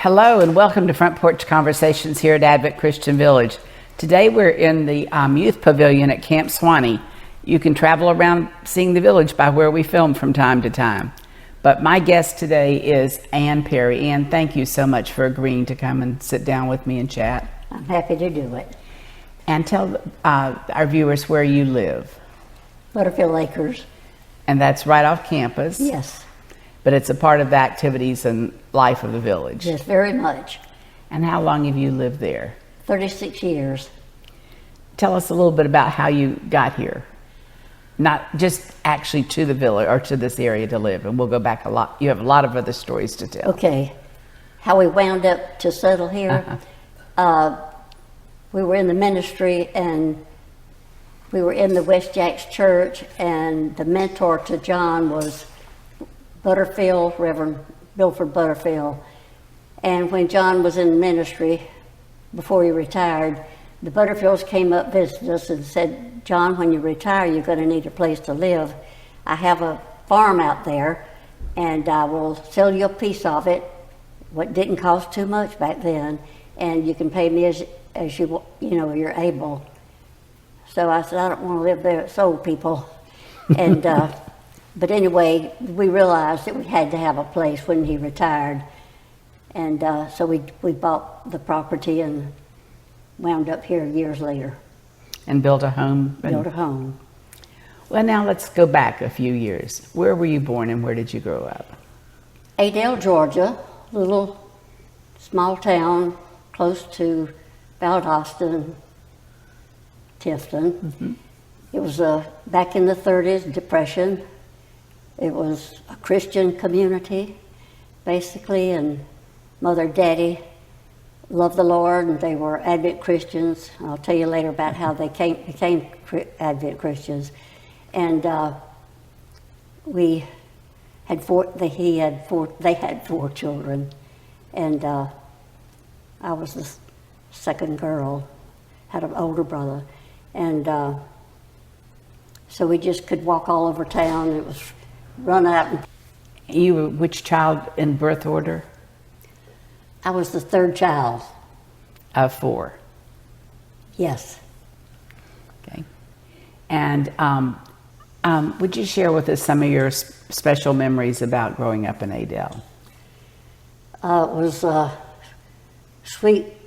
Hello and welcome to Front Porch Conversations here at Advent Christian Village. Today we're in the youth pavilion at Camp Swanee. You can travel around seeing the village by where we film from time to time. But my guest today is Ann Perry. Ann, thank you so much for agreeing to come and sit down with me and chat. I'm happy to do it. And tell our viewers where you live. Butterfield Acres. And that's right off campus. Yes. But it's a part of the activities and life of the village. Yes, very much. And how long have you lived there? 36 years. Tell us a little bit about how you got here. Not just actually to the village or to this area to live, and we'll go back a lot. You have a lot of other stories to tell. Okay. How we wound up to settle here. We were in the ministry, and we were in the West Jacks Church, and the mentor to John was Butterfield, Reverend Bilford Butterfield. And when John was in ministry, before he retired, the Butterfields came up, visited us, and said, "John, when you retire, you're going to need a place to live. I have a farm out there, and I will sell you a piece of it, what didn't cost too much back then, and you can pay me as you're able." So I said, "I don't want to live there. It's old people." And but anyway, we realized that we had to have a place when he retired, and so we bought the property and wound up here years later. And built a home. Built a home. Well, now let's go back a few years. Where were you born and where did you grow up? Adel, Georgia, little small town close to Valdosta, Tifton. Mm-hmm. It was back in the 30s, Depression. It was a Christian community, basically, and Mother and Daddy loved the Lord, and they were Advent Christians. I'll tell you later about how they became Advent Christians. And they had four children, and I was the second girl, had an older brother, and so we just could walk all over town. It was run out. You were which child in birth order? I was the third child. Of four? Yes. Okay. And would you share with us some of your special memories about growing up in Adel? It was sweet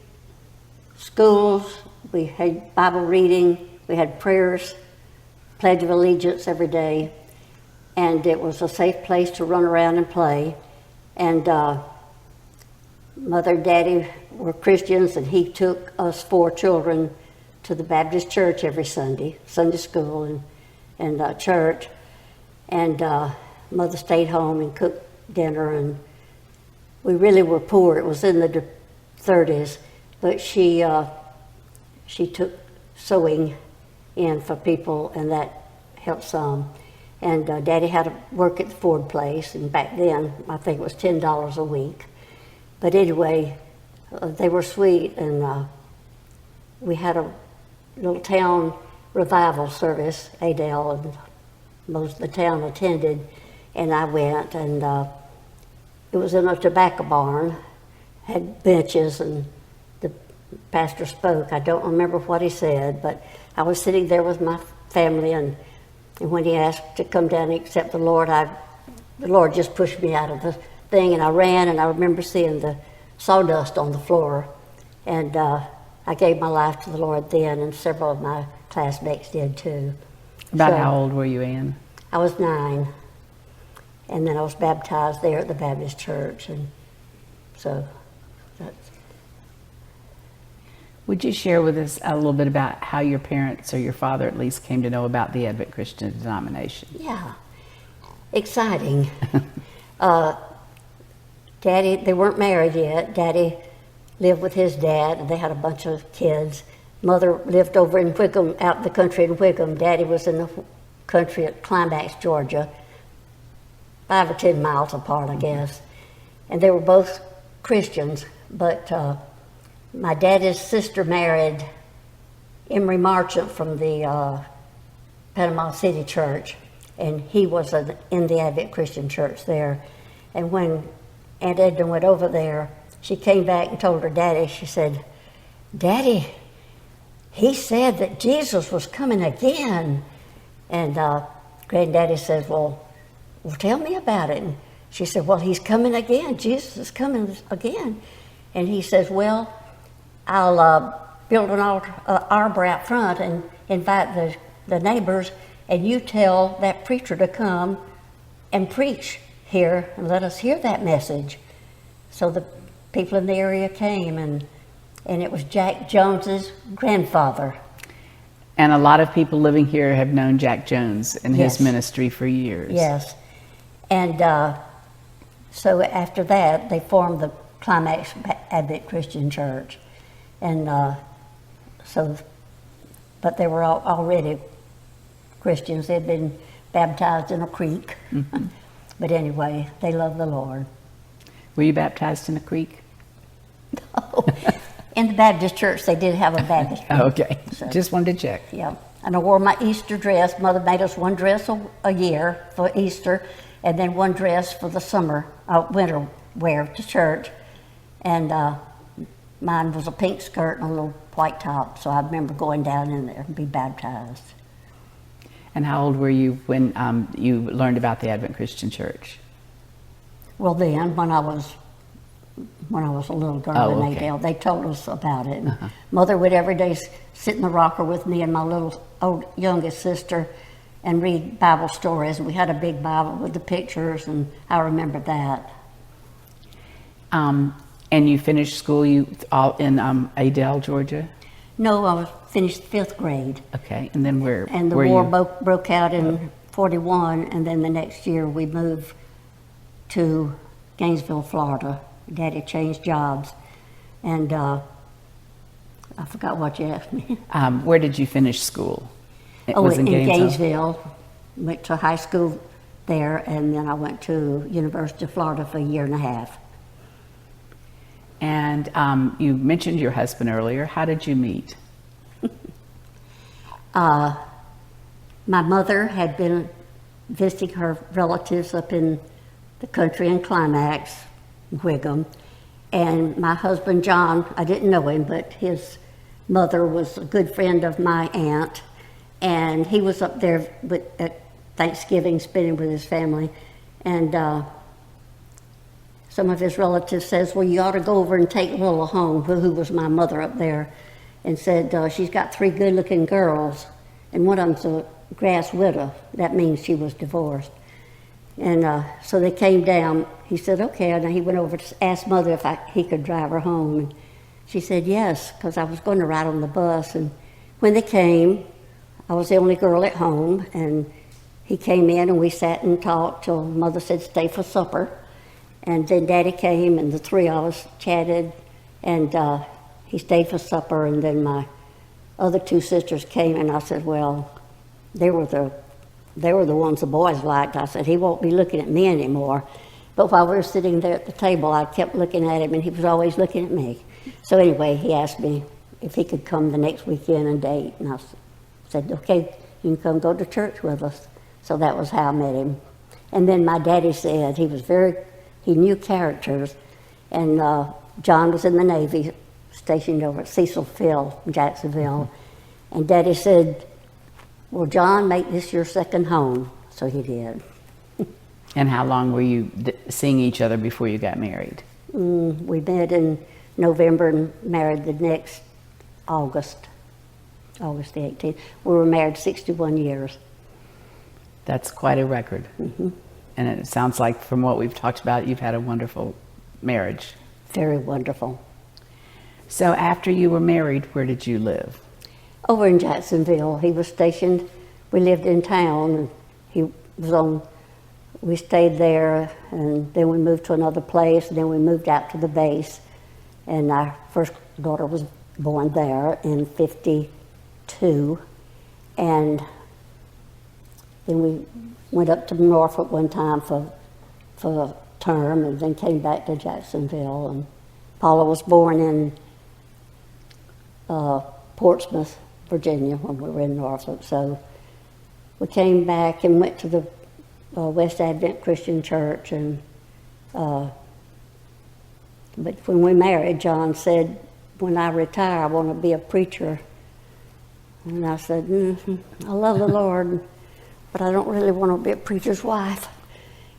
schools. We had Bible reading. We had prayers, Pledge of Allegiance every day. And it was a safe place to run around and play. And Mother and Daddy were Christians, and he took us four children to the Baptist church every Sunday school and church. And Mother stayed home and cooked dinner, and we really were poor. It was in the 30s, but she took sewing in for people, and that helped some. And Daddy had to work at the Ford place, and back then I think it was $10 a week. But anyway, they were sweet, and we had a little town revival service, Adel, and most of the town attended, and I went, and it was in a tobacco barn, had benches, and the pastor spoke. I don't remember what he said, but I was sitting there with my family, and when he asked to come down and accept the Lord, the Lord just pushed me out of the thing, and I ran, and I remember seeing the sawdust on the floor, and I gave my life to the Lord then, and several of my classmates did too. About how old were you, Ann? I was 9, and then I was baptized there at the Baptist church, and so that's... Would you share with us a little bit about how your parents, or your father at least, came to know about the Advent Christian denomination? Yeah, exciting. Daddy, they weren't married yet. Daddy lived with his dad, and they had a bunch of kids. Mother lived over in Wickham, out in the country in Wickham. Daddy was in the country at Climax, Georgia, 5 or 10 miles apart, I guess. And they were both Christians, but my daddy's sister married Emery Marchant from the Panama City Church, and he was in the Advent Christian Church there. And when Aunt Edna went over there, she came back and told her daddy, she said, "Daddy, he said that Jesus was coming again." And Granddaddy says, well, tell me about it. And she said, well, he's coming again. Jesus is coming again. And he says, well, I'll build an arbor out front and invite the neighbors, and you tell that preacher to come and preach here and let us hear that message. So the people in the area came, and it was Jack Jones's grandfather. And a lot of people living here have known Jack Jones and Yes. his ministry for years. Yes. And so after that, they formed the Climax Advent Christian Church. And but they were already Christians. They'd been baptized in a creek. Mm-hmm. But anyway, they love the Lord. Were you baptized in a creek? No. In the Baptist church, they did have a Baptist church. Okay, So, just wanted to check. yeah. And I wore my Easter dress. Mother made us one dress a year for Easter, and then one dress for the summer, winter wear to church. And mine was a pink skirt and a little white top. So I remember going down in there and be baptized. And how old were you when you learned about the Advent Christian Church? Well, then, when I was a little girl, Oh, okay. they told us about it. And Mother would every day sit in the rocker with me and my little youngest sister and read Bible stories. We had a big Bible with the pictures, and I remember that. And you finished school all in Adel, Georgia? No, I was finished 5th grade. Okay, and then where? And the were war you? broke out in 41, and then the next year we moved to Gainesville, Florida. Daddy changed jobs, and I forgot what you asked me. Where did you finish school? It Oh, was in Gainesville. Went to high school there, and then I went to University of Florida for a year and a half. And you mentioned your husband earlier. How did you meet? My mother had been visiting her relatives up in the country in Climax, Whigham, and my husband John, I didn't know him, but his mother was a good friend of my aunt, and he was up there at Thanksgiving spending with his family, and some of his relatives says, well, you ought to go over and take Willa home, who was my mother up there, and said, she's got 3 good-looking girls, and one of them's a grass widow. That means she was divorced. And so they came down. He said, okay, and he went over to ask Mother if he could drive her home. And she said yes, because I was going to ride on the bus. And when they came, I was the only girl at home, and he came in and we sat and talked till Mother said stay for supper. And then Daddy came and the 3 of us chatted, and he stayed for supper, and then my other 2 sisters came, and I said, well, they were the ones the boys liked. I said, he won't be looking at me anymore. But while we were sitting there at the table, I kept looking at him, and he was always looking at me. So anyway, he asked me if he could come the next weekend and date, and I said, okay, you can come go to church with us. So that was how I met him. And then my daddy said he knew characters, and John was in the Navy, stationed over at Cecil Field in Jacksonville, and Daddy said, well, John, make this your second home. So he did. And how long were you seeing each other before you got married? We met in November and married the next August the 18th. We were married 61 years. That's quite a record. Mm-hmm. And it sounds like from what we've talked about, you've had a wonderful marriage. Very wonderful. So after you were married, where did you live? Over in Jacksonville. He was stationed, we lived in town, and we stayed there, and then we moved to another place, and then we moved out to the base, and our first daughter was born there in 52, and then we went up to Norfolk one time for a term, and then came back to Jacksonville, and Paula was born in Portsmouth, Virginia, when we were in Norfolk. So we came back and went to the West Advent Christian Church, and But when we married, John said, when I retire, I want to be a preacher. And I said, I love the Lord, but I don't really want to be a preacher's wife.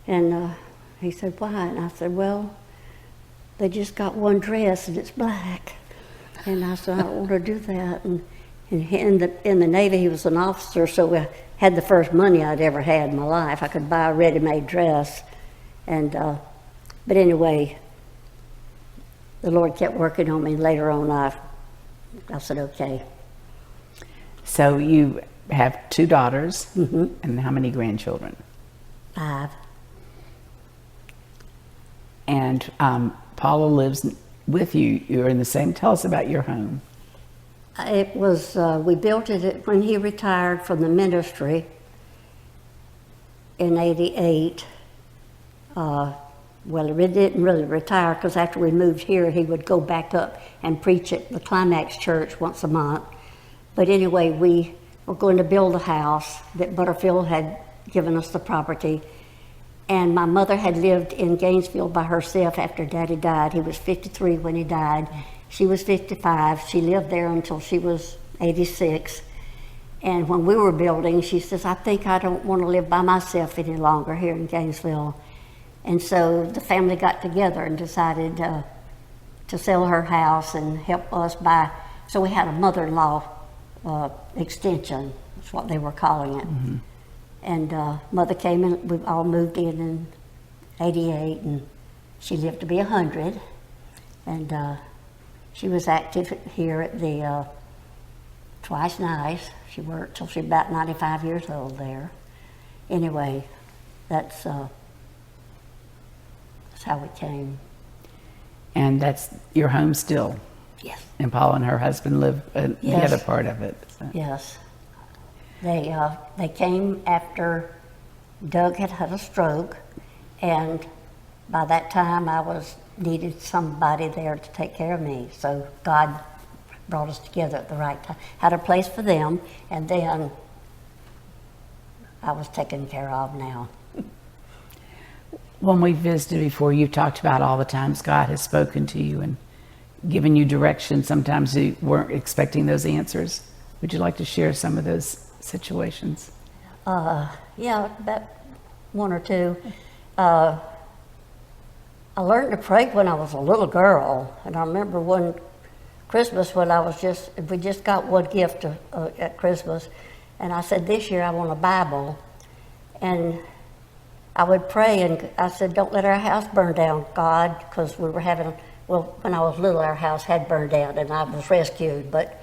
And he said, why? And I said, well, they just got one dress and it's black. And I said, I don't want to do that. And in the Navy, he was an officer, so I had the first money I'd ever had in my life. I could buy a ready-made dress. And but anyway, the Lord kept working on me. Later on, I said, okay. So you have 2 daughters, and how many grandchildren? 5. And Paula lives with you. You're in the same. Tell us about your home. It was, we built it when he retired from the ministry in '88. Well, he didn't really retire because after we moved here, he would go back up and preach at the Climax Church once a month. But anyway, we were going to build a house that Butterfield had given us the property. And my mother had lived in Gainesville by herself after Daddy died. He was 53 when he died. She was 55. She lived there until she was 86. And when we were building, she says, I think I don't want to live by myself any longer here in Gainesville. And so the family got together and decided to sell her house and help us buy. So we had a mother-in-law extension, that's what they were calling it. And Mother came and we all moved in '88, and she lived to be 100. And she was active here at the Twice Nice. She worked till she was about 95 years old there. Anyway, that's how we came. And that's your home still? Yes. And Paula and her husband live the Yes. other part of it? So. Yes. They came after Doug had had a stroke, and by that time I needed somebody there to take care of me. So God brought us together at the right time. Had a place for them, and then I was taken care of now. When we visited before, you talked about all the times God has spoken to you and given you direction. Sometimes you weren't expecting those answers. Would you like to share some of those situations? Yeah, about 1 or 2. I learned to pray when I was a little girl, and I remember one Christmas when we just got one gift at Christmas, and I said, this year I want a Bible. And I would pray, and I said, don't let our house burn down, God, because we were when I was little, our house had burned down, and I was rescued, but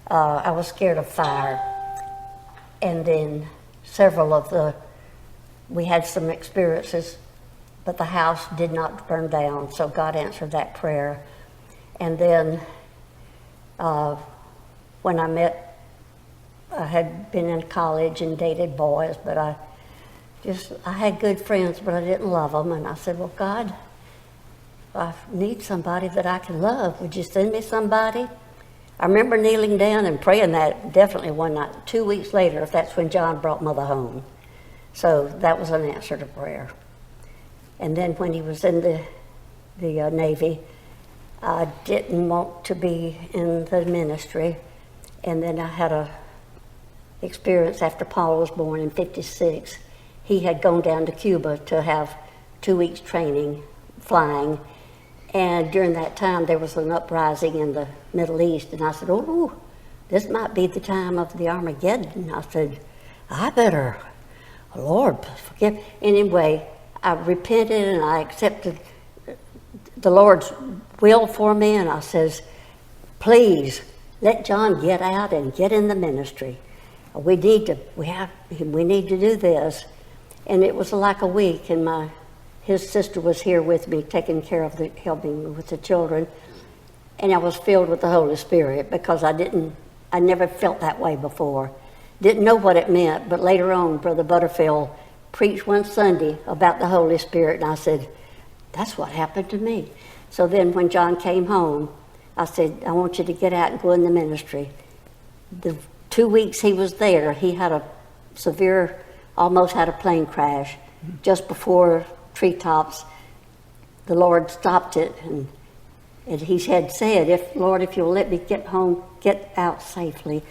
I was scared of fire. And then we had some experiences, but the house did not burn down, so God answered that prayer. And then when I had been in college and dated boys, but I had good friends, but I didn't love them. And I said, well, God, I need somebody that I can love. Would you send me somebody? I remember kneeling down and praying that definitely one night. 2 weeks later, that's when John brought Mother home. So that was an answer to prayer. And then when he was in the Navy, I didn't want to be in the ministry. And then I had a experience after Paul was born in '56. He had gone down to Cuba to have 2 weeks training, flying. And during that time, there was an uprising in the Middle East. And I said, oh, this might be the time of the Armageddon. I said, I better, Lord, forgive. Anyway, I repented and I accepted the Lord's will for me. And I says, please, let John get out and get in the ministry. We need to do this. And it was like a week, and his sister was here with me, taking care of helping with the children, and I was filled with the Holy Spirit because I never felt that way before. Didn't know what it meant, but later on, Brother Butterfield preached one Sunday about the Holy Spirit, and I said, that's what happened to me. So then when John came home, I said, I want you to get out and go in the ministry. The 2 weeks he was there, he had almost had a plane crash just before Treetops. The Lord stopped it, and And he had said, Lord, if you'll let me get out safely,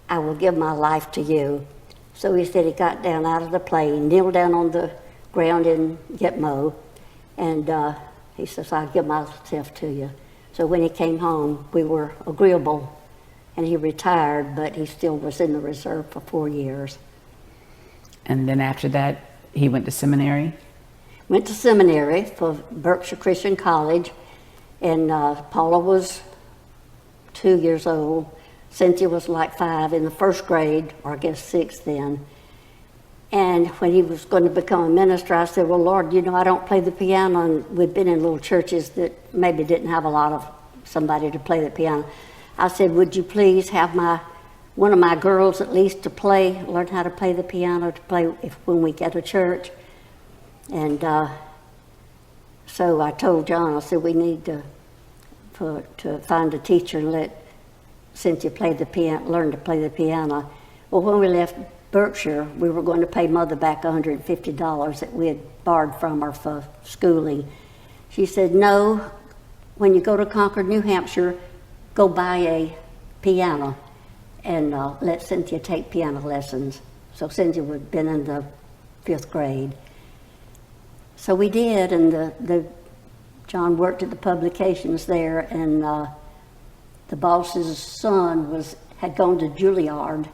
I will give my life to you. So he said he got down out of the plane, kneeled down on the ground in Gitmo, and he says, I'll give myself to you. So when he came home, we were agreeable, and he retired, but he still was in the reserve for 4 years. And then after that, he went to seminary? Went to seminary for Berkshire Christian College, and Paula was 2 years old. Cynthia was like 5 in the first grade, or I guess 6 then. And when he was going to become a minister, I said, well, Lord, I don't play the piano. And we'd been in little churches that maybe didn't have a lot of somebody to play the piano. I said, would you please have one of my girls at least to learn how to play the piano, to play when we get to church. And so I told John, I said, we need to find a teacher and let Cynthia learn to play the piano. Well, when we left Berkshire, we were going to pay Mother back $150 that we had borrowed from her for schooling. She said, no, when you go to Concord, New Hampshire, go buy a piano and let Cynthia take piano lessons. So Cynthia would have been in the 5th grade. So we did, and John worked at the publications there, and the boss's son had gone to Juilliard,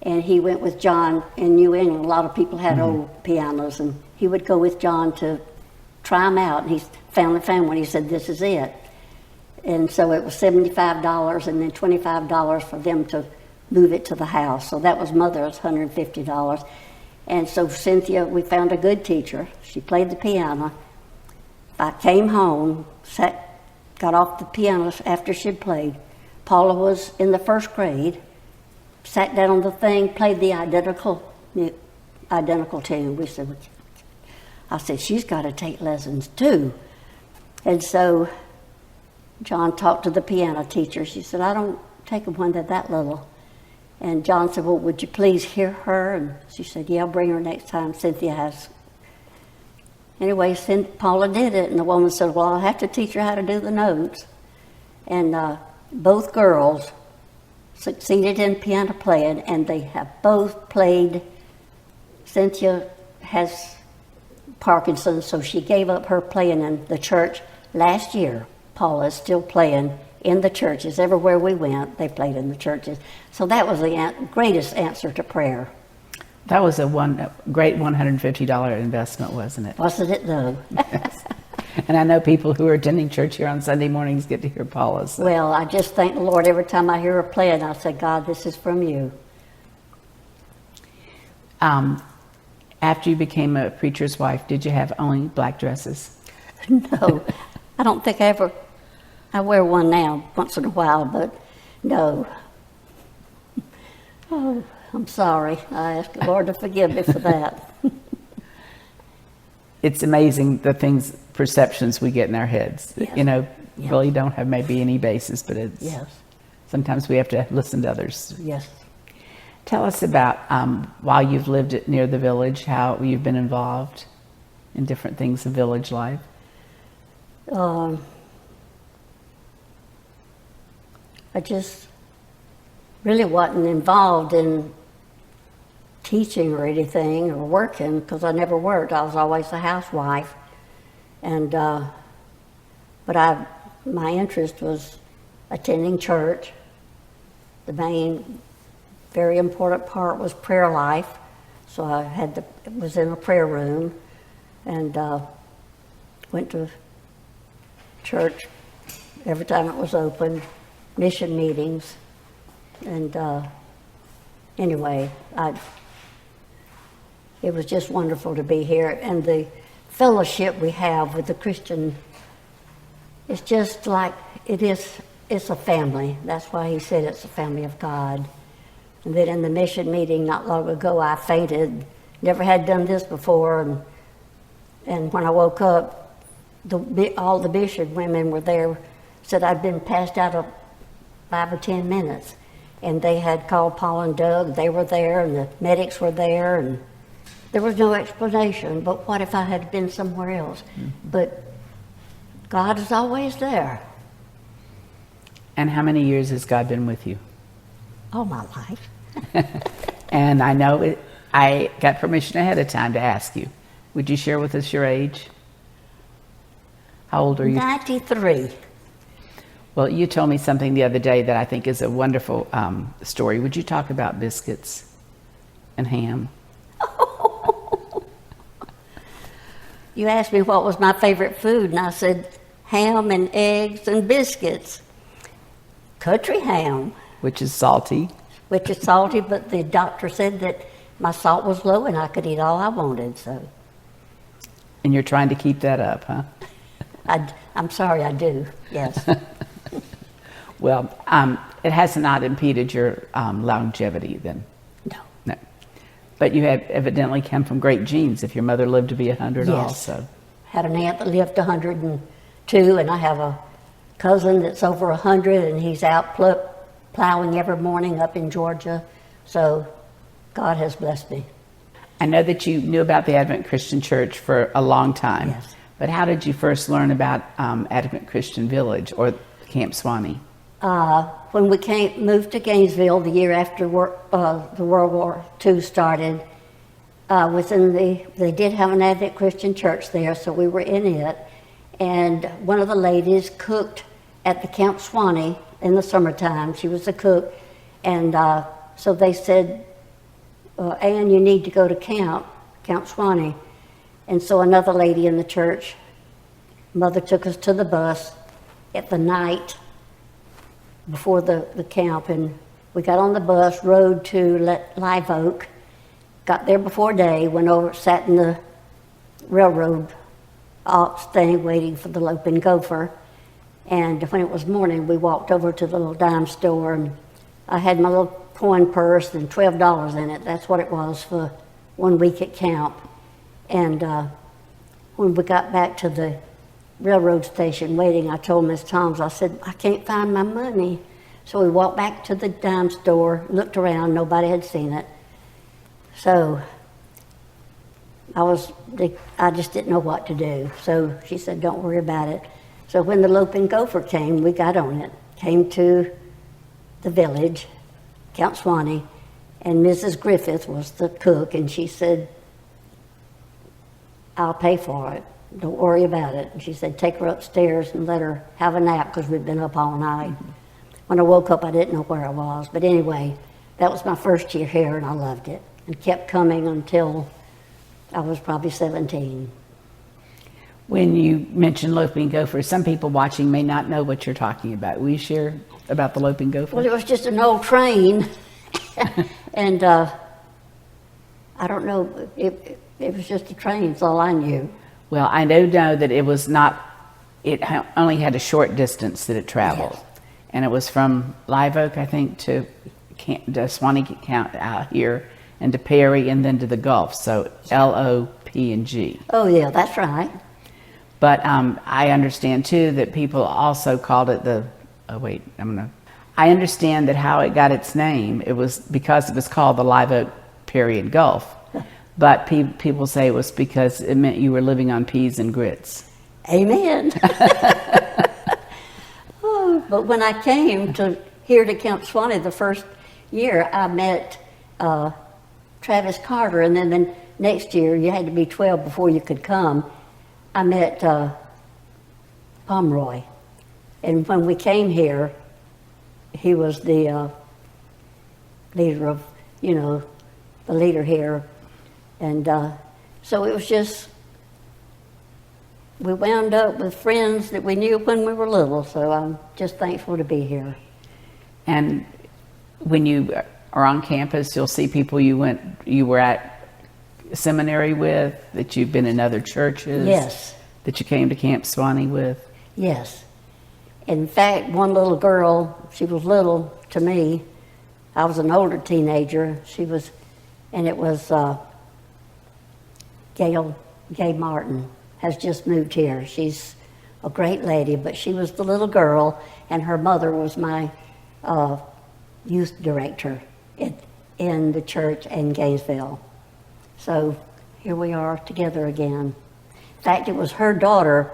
and he went with John in New England. A lot of people had old pianos, and he would go with John to try them out, and he found one. He said, this is it. And so it was $75 and then $25 for them to move it to the house. So that was Mother's $150. And so Cynthia, we found a good teacher. She played the piano. I came home, got off the piano after she'd played. Paula was in the 1st grade, sat down on the thing, played the identical tune. I said, she's got to take lessons too. And so John talked to the piano teacher. She said, I don't take them when they're that little. And John said, well, would you please hear her? And she said, yeah, I'll bring her next time Cynthia has. Anyway, Paula did it, and the woman said, well, I'll have to teach her how to do the notes. And both girls succeeded in piano playing, and they have both played. Cynthia has Parkinson's, so she gave up her playing in the church last year. Paula is still playing in the churches. Everywhere we went, they played in the churches. So that was the greatest answer to prayer. That was a great $150 investment, wasn't it? Wasn't it, though? Yes. And I know people who are attending church here on Sunday mornings get to hear Paula's. So. Well, I just thank the Lord every time I hear her playing. I say, God, this is from you. After you became a preacher's wife, did you have only black dresses? No, I don't think I wear one now once in a while, but no. Oh, I'm sorry. I ask the Lord to forgive me for that. It's amazing the perceptions we get in our heads. Yes. Yes. Really don't have maybe any basis, but it's sometimes we have to listen to others. Yes. Tell us about while you've lived near the village, how you've been involved in different things of village life. I just really wasn't involved in teaching or anything or working, because I never worked. I was always a housewife, and but my interest was attending church. The main, very important part was prayer life, so I was in a prayer room, and went to church every time it was open, mission meetings, and anyway, it was just wonderful to be here, and the fellowship we have with the Christian, it's just like it's a family. That's why he said it's a family of God. And then in the mission meeting not long ago, I fainted, never had done this before, and when I woke up, all the bishop women were there, said I'd been passed out of 5 or 10 minutes, and they had called Paul and Doug. They were there, and the medics were there, and there was no explanation. But what if I had been somewhere else? Mm-hmm. But God is always there. And how many years has God been with you? All my life. And I know I got permission ahead of time to ask you. Would you share with us your age? How old are you? 93. Well, you told me something the other day that I think is a wonderful story. Would you talk about biscuits and ham? You asked me what was my favorite food, and I said ham and eggs and biscuits. Country ham, Which is salty. which is salty, but the doctor said that my salt was low and I could eat all I wanted, so And you're trying to keep that up, huh? I'm sorry, I do, yes. Well, it has not impeded your longevity then. No. No. But you have evidently come from great genes if your mother lived to be 100 Yes. also. Had an aunt that lived 102, and I have a cousin that's over 100, and he's out plowing every morning up in Georgia. So God has blessed me. I know that you knew about the Advent Christian Church for a long time. Yes. But how did you first learn about Advent Christian Village or Camp Swanee? When we moved to Gainesville the year after the World War II started, they did have an Advent Christian church there, so we were in it. And one of the ladies cooked at the Camp Swanee in the summertime. She was a cook. And so they said, Ann, you need to go to Camp Swanee. And so another lady in the church, Mother took us to the bus at the night before the camp, and we got on the bus, rode to Live Oak, got there before day, went over, sat in the railroad ox thing waiting for the Lopin' Gopher. And when it was morning, we walked over to the little dime store, and I had my little coin purse and $12 in it. That's what it was for 1 week at camp. And when we got back to the railroad station waiting, I told Miss Toms, I said, I can't find my money. So we walked back to the dime store, looked around, nobody had seen it. So I just didn't know what to do. So she said, don't worry about it. So when the Lopin' Gopher came, we got on it, came to the village, Camp Swanee, and Mrs. Griffith was the cook, and she said, I'll pay for it. Don't worry about it. And she said, take her upstairs and let her have a nap because we'd been up all night. Mm-hmm. When I woke up, I didn't know where I was. But anyway, that was my first year here, and I loved it. And kept coming until I was probably 17. When you mention Lopin' Gopher, some people watching may not know what you're talking about. Will you share about the Lopin' Gopher? Well, it was just an old train. And I don't know, it was just a train, that's all I knew. Well, I do know that it was not, it only had a short distance that it traveled. Yes. And it was from Live Oak, I think, to Swanee County out here, and to Perry, and then to the Gulf. So L-O-P-N-G. Oh, yeah, that's right. But I understand, too, that people also called it I understand that how it got its name, it was because it was called the Live Oak, Perry, and Gulf. But people say it was because it meant you were living on peas and grits. Amen. But when I came here to Camp Swanee the first year, I met Travis Carter, and then the next year, you had to be 12 before you could come, I met Pomeroy. And when we came here, he was the leader of, the leader here. And so it was just, we wound up with friends that we knew when we were little, so I'm just thankful to be here. And when you are on campus, you'll see people you were at seminary with, that you've been in other churches. Yes. That you came to Camp Swanee with. Yes. In fact, one little girl, she was little to me. I was an older teenager. It was Gay Martin has just moved here. She's a great lady, but she was the little girl, and her mother was my youth director in the church in Gainesville. So here we are together again. In fact, it was her daughter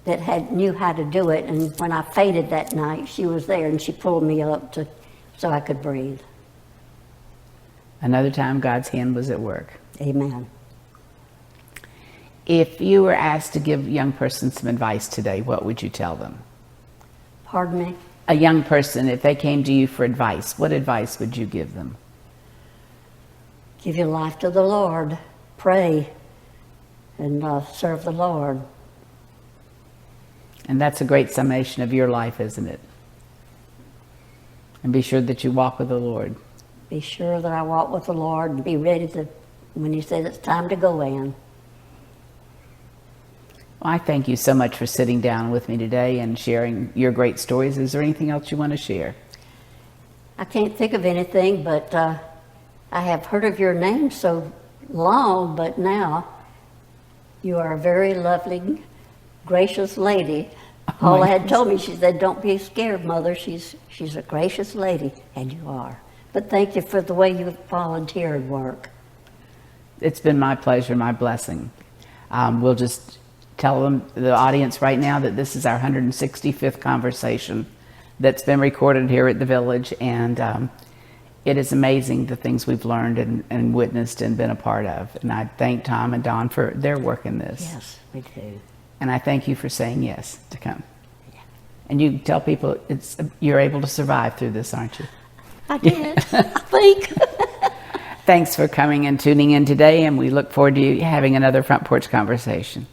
that knew how to do it. And when I fainted that night, she was there and she pulled me up so I could breathe. Another time God's hand was at work. Amen. If you were asked to give a young person some advice today, what would you tell them? Pardon me? A young person, if they came to you for advice, what advice would you give them? Give your life to the Lord. Pray and serve the Lord. And that's a great summation of your life, isn't it? And be sure that you walk with the Lord. Be sure that I walk with the Lord and be ready when He says it's time to go in. Well, I thank you so much for sitting down with me today and sharing your great stories. Is there anything else you want to share? I can't think of anything, but I have heard of your name so long, but now you are a very lovely, gracious lady. Paula had told me, she said, don't be scared, Mother. She's a gracious lady, and you are. But thank you for the way you volunteered work. It's been my pleasure, my blessing. We'll just tell the audience right now that this is our 165th conversation that's been recorded here at the Village, and it is amazing the things we've learned and witnessed and been a part of. And I thank Tom and Don for their work in this. Yes, we do. And I thank you for saying yes to come. Yeah. And you tell people you're able to survive through this, aren't you? I did, I think. Thanks for coming and tuning in today, and we look forward to you having another Front Porch Conversation.